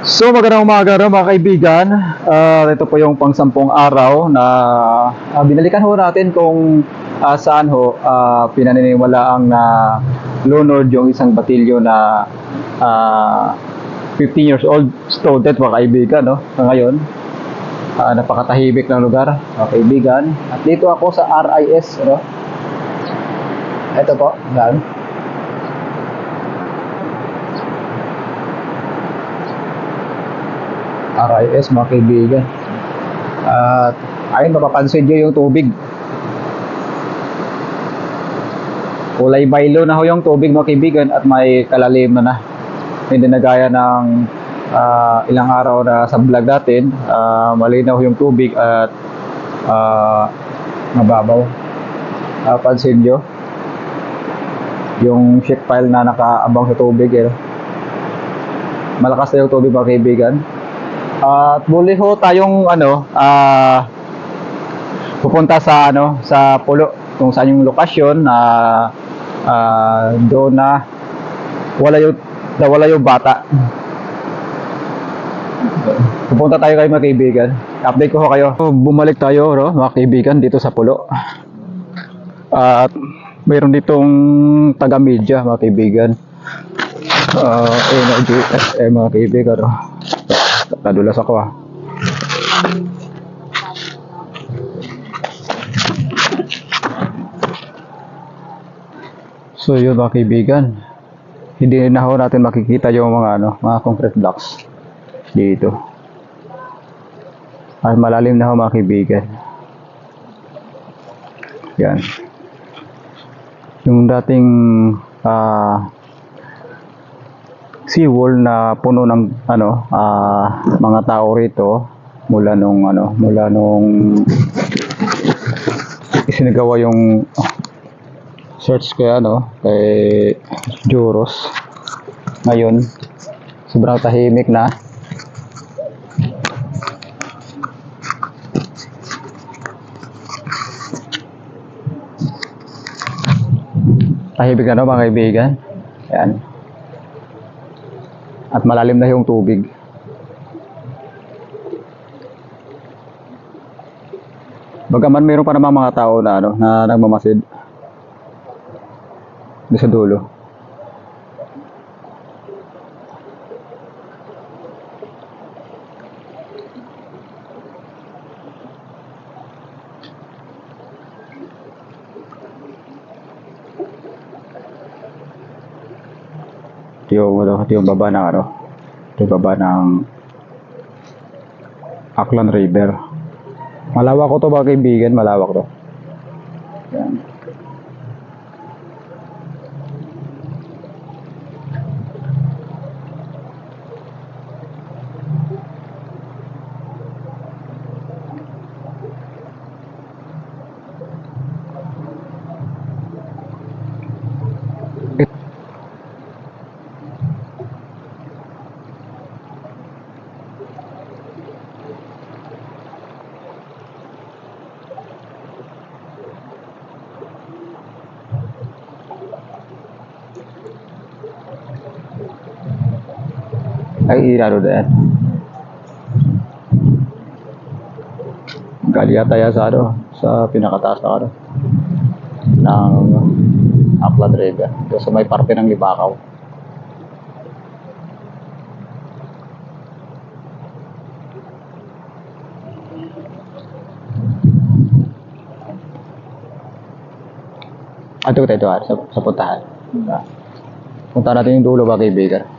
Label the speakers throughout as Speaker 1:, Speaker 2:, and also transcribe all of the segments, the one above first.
Speaker 1: So magandang umaga mga kaibigan. Ito po yung pang-10 araw na binalikan ho natin kung saan ho pinaniniwalaang na lunod yung isang batilyo na 15 years old student mga kaibigan. No? Ngayon, napakatahimik ng lugar mga kaibigan. At dito ako sa RIS. No? Ito po, yan. RIS mga kaibigan. At ayun, mapapansin nyo yung tubig. Kulay baylo na ho yung tubig mga kaibigan at may kalalim na. Hindi na gaya ng ilang araw na sa vlog natin. Malinaw yung tubig at mababaw. Pansin nyo yung ship pile na nakaabang sa tubig. Malakas na yung tubig mga kaibigan. At muli ho tayong pupunta sa sa pulo kung saan yung lokasyon na doon na wala yung bata. Pupunta tayo kayo mga kaibigan. Update ko ho kayo. Bumalik tayo mga kaibigan dito sa pulo. At mayroon ditong taga-media mga kaibigan. Energy SM mga kaibigan. Nadulas ako So yun mga kaibigan, hindi na ho natin makikita yung mga concrete blocks dito. Ay malalim na ho mga kaibigan. Yan. Yung dating seawall na puno ng mga tao rito mula nung isinagawa yung search kay Juros. Ngayon sobrang tahimik na. Tahimik na mga kaibigan. Yan. At malalim na yung tubig. Bagaman mayroon pa namang mga tao na na nagmamasid doon sa dulo. Ito yung baba ng ito yung baba ng Aklan River. Malawak ko to mga kaibigan, malawak to. Yan. Ay irado din. Gali yata yan sa pinakataas na ng Aklan River. Ito sa may parte ng Libakaw. Ito sa puntahan. Punta natin yung dulo mga kaibigan.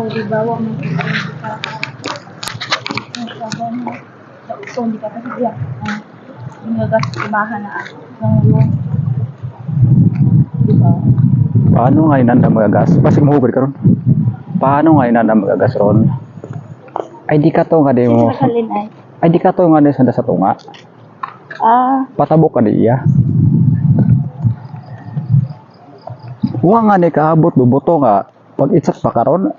Speaker 2: Dibawa mo so hindi ka kasi diyan gagas ibahan na yung diba?
Speaker 1: Paano nga inanda magagas? Pasig mahugod ka ron. Paano nga inanda magagas ron? Ay di ka to nga di mo. Ay di ka to nga di sa tunga. Patabok ka di iya. Huwag nga ni kaabot bubuto nga pag itsak pa karon.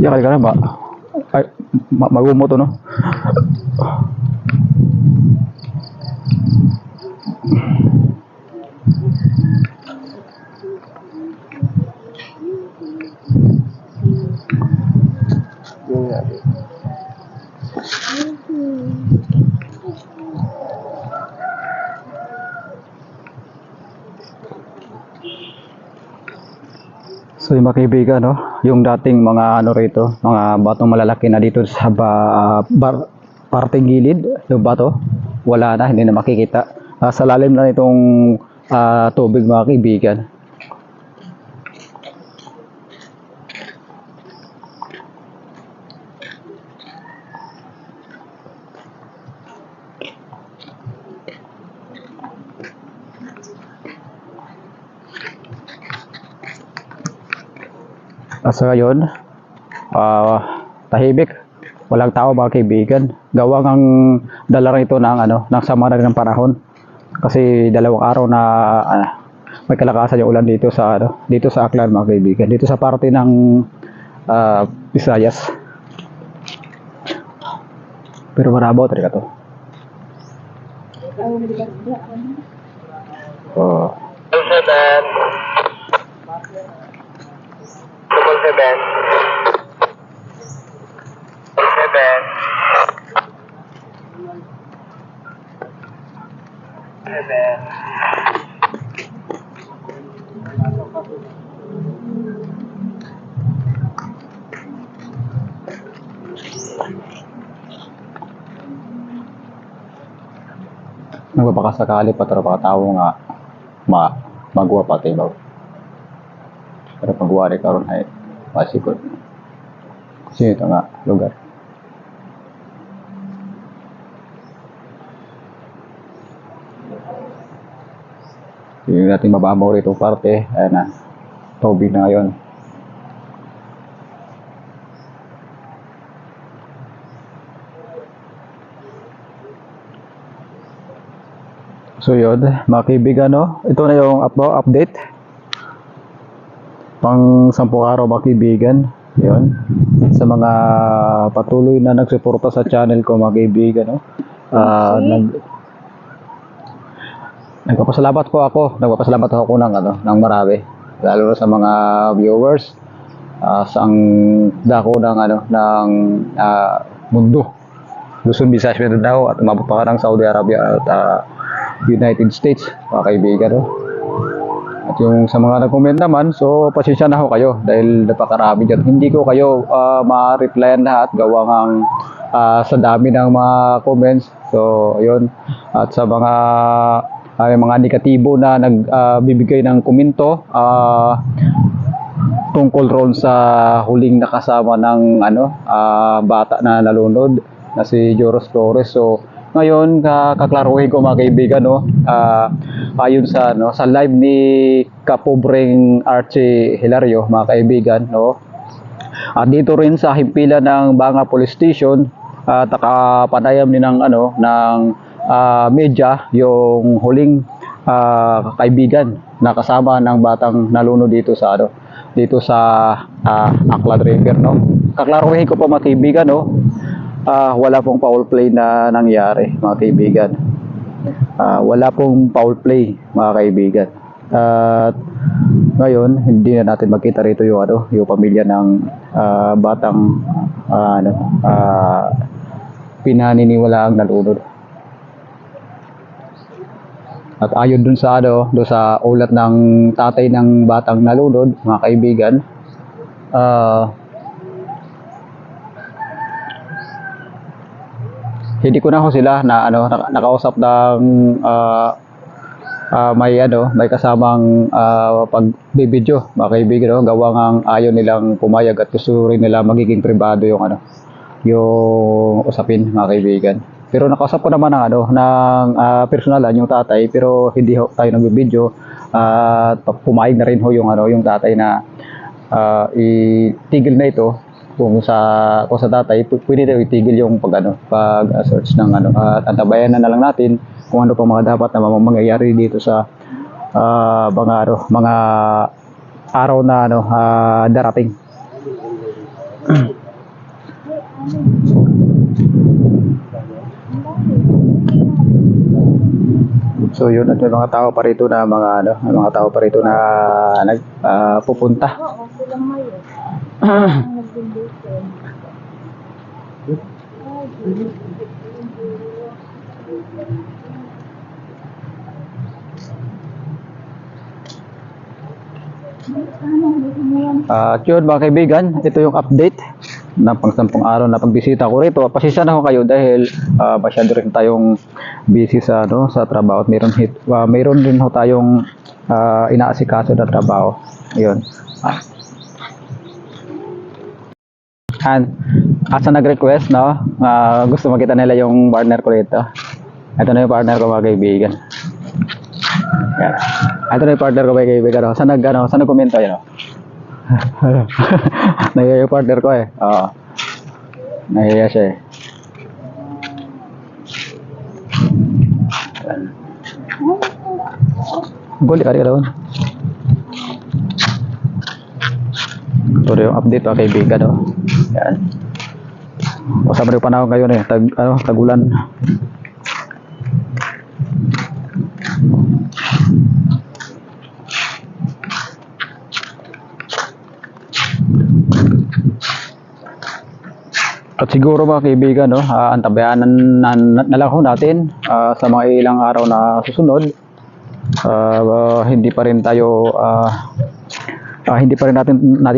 Speaker 1: Ya kali ba? Ay magumot So yung mga kaibigan, no, yung dating mga ano rito, mga batong malalaki na dito sa parteng gilid, yung bato, wala na, hindi na makikita. Sa lalim na itong tubig mga kaibigan. Sa ngayon, tahimik, walang tao mga kaibigan. Gawa ng dala rin ito ng ng sama na rin ng panahon. Kasi dalawang araw na may kalakasan yung ulan dito sa dito sa Aklan mga kaibigan. Dito sa parte ng Visayas. Pero marabaw talaga to. Oh.
Speaker 3: 7.
Speaker 1: Nagbabakasakali pa pero baka tao nga magwa pa tibaw. Pero pagwari karon ay masikot. Kasi ito nga lugar. Yung natin mababaw rito parte, ayan na, tubig na ngayon. So yun, mga kaibigan, no? Ito na yung update. Pang 10 araw mga kaibigan. Yun. Sa mga patuloy na nagsuporta sa channel ko mga kaibigan, no? Nagpapasalamat po ako. Nagpapasalamat ako ng marami. Lalo na sa mga viewers sa ang dako ng mundo. Luzon, Visayas, Mindanao at umabot pa ng Saudi Arabia at United States, mga kaibigan, no? At yung sa mga nag-comment naman, so pasensya na ho kayo dahil napakarami dyan. Hindi ko kayo ma-replyan lahat gawa ng sa dami ng mga comments. So ayun, at sa mga negatibo na nagbibigay ng komento tungkol ron sa huling nakasama ng bata na nalunod na si Joros Flores. So ngayon, kaklaruhin ko mga kaibigan, no, ayon sa sa live ni Kapobreng Archie Hilario, mga kaibigan, no. At dito rin sa himpilan ng Banga Police Station, nakapanayam din ng media yung huling kaibigan na kasama ng batang nalunod dito sa Aklan River, no. Kaklaruhin ko po mga kaibigan, no. Wala pong foul play na nangyari mga kaibigan. Wala pong foul play mga kaibigan. At ngayon hindi na natin makita rito yung pamilya ng batang pinaniniwalaang nalunod. At ayon dun sa ulat ng tatay ng batang nalunod, mga kaibigan, hindi ko na ho sila na nakausap ng may kasamang pagbibidyo, mga kaibigan, no? Gawa ng ayaw nilang pumayag at gusto rin nila magiging pribado yung usapin, mga kaibigan. Pero nakausap ko naman ng personalan yung tatay, pero hindi ho tayo nagbibidyo at pumayag na rin ho yung tatay na itigil na ito. Kung sa tatay, pwede daw itigil yung pag-search ng at antabayan na lang natin kung ano pa mga dapat na mangyayari dito sa mga araw na darating. So yun, at may mga tao pa rito na pupunta. At yun mga kaibigan, ito yung update na pang-sampung araw na pagbisita ko rito. Pasensya na ho kayo dahil masyado rin tayong busy sa sa trabaho at mayroon din ho tayong inaasikaso na trabaho. Ayun. And asa nag-request gusto makita nila yung partner ko rito. Ito na yung partner ko mga kaibigan. Yan. Ito na yung partner ko mga kaibigan. Saan nag-komento yun? Nahiya yung partner ko eh. Oo. Nahiya siya eh. Boleh kari daw. Ito na yung update mga kaibigan. Yan. Usap na yung panahon ngayon eh. Tagulan. At siguro mga kaibigan, antabayanan na lang ho natin sa mga ilang araw na susunod. Hindi pa rin natin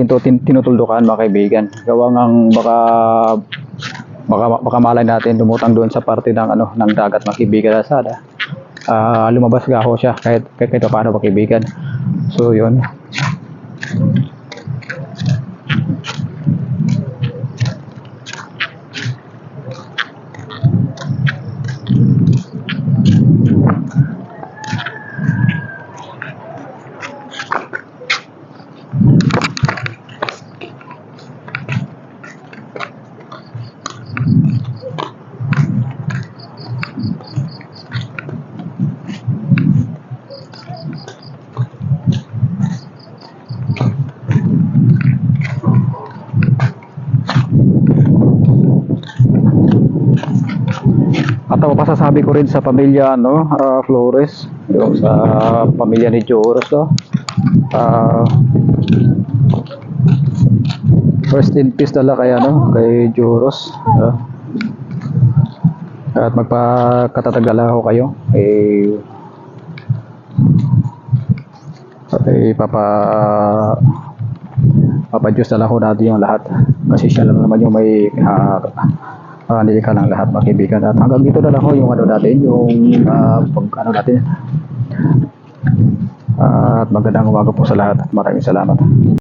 Speaker 1: to tinutuldukan mga kaibigan. Gawa ngang baka malay natin lumutang doon sa parte ng dagat mga kaibigan sana. Lumabas ga ho siya kahit paano mga kaibigan. So yun. At ako pasasabi ko rin sa pamilya Flores, yung sa pamilya ni Joros first in peace dala kay Joros. At magpakatatagala ako kayo Papa Diyos dala ko natin yung lahat kasi siya lang naman yung may ka lang lahat mga kaibigan. At hanggang dito na lang ho yung natin yung natin. At magandang umaga po sa lahat. Maraming salamat.